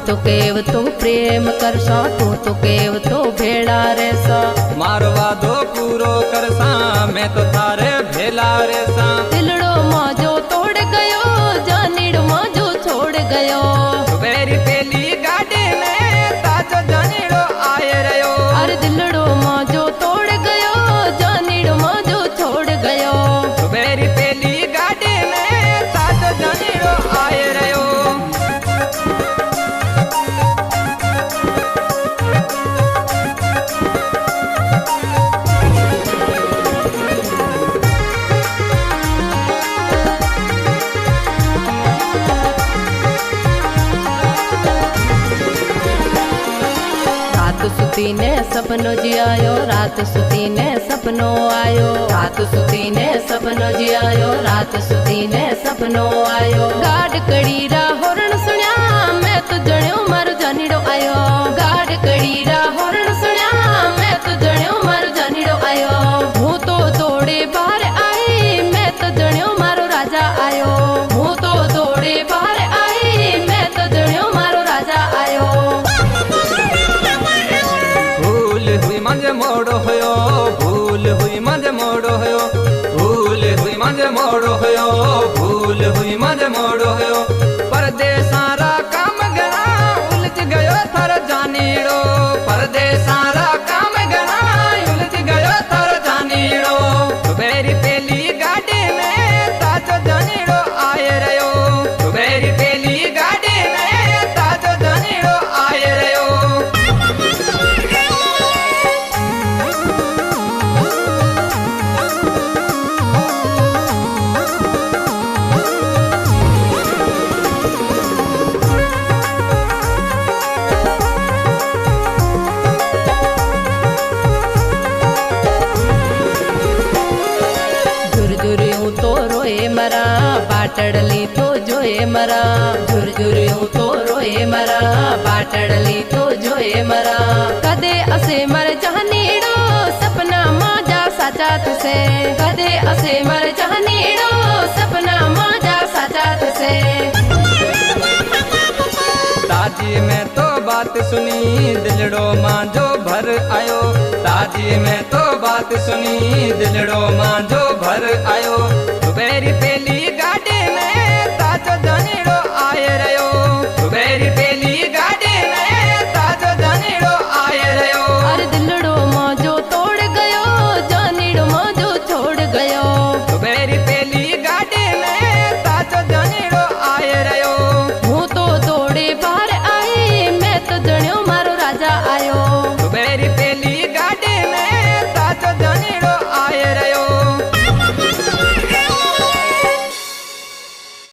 तो केव तो प्रेम करसा, तू तो केव तो भेड़ा रेसा। मारो वादो पूरो करसा, मैं तो थारे भेला रेसा। दिलड़ो माजो तोड़ गयो, जानीड़ो माजो छोड़ गयो। सुबेरी पेली गाड़ी में ताजो जानीड़ो आए रयो। अरे दिलड़ो माजो तोड़ गयो, जानीड़ो माजो छोड़ गयो। सुबेरी पेली गाड़ी में ताजो जानीड़ो आए रयो। रात सुती ने सपनो जियायो, रात सुती ने सपनो आयो। रात सुती ने सपनो जियायो, रात सुती ने सपनो आयो। गाड कड़ीरा होरण सुन्या, मैं तो जण्यो मारो जानीड़ो आयो। गाड कड़ीरा होरण सुन्या, मैं तो जण्यो मारो जानीड़ो आयो। हूँ तो दौड़े बाहर आई, मैं तो जण्यो मारो राजा आयो। हूँ तो दौड़े बाहर आई, मैं तो जण्यो मारो राजा आयो। भूल हुई मंज मोड़ो होयो, भूल हुई मंज मोड़ो होयो। भूल हुई मंज मोड़ो होयो, भूल हुई मंज मोड़ो होयो। परदेसारा काम गणा उलझ गयो थर जानीड़ो। परदेसारा काम गणा उलझ गयो थर जानीड़ो। सुबेरी पेली गाड़ी में ताजो जानीड़ो आए रयो। सुबेरी पेली गाड़ी में ताजो जानीड़ो आए रयो। झुरझुरियूं तो रोए मरा, बाटड़ली तो जोए मरा। झुरझुरियूं तो रोए मरा, बाटड़ली तो जोए मरा। कदे असे मर जहनीड़ो, सपना माजा साचा थसे। कदे असे मर जहनीड़ो, सपना माजा साचा थसे। ताजी में तो बात सुनी, दिलड़ो मांजो भर आयो। ताजी में तो बात सुनी, दिलड़ो मांजो भर आयो।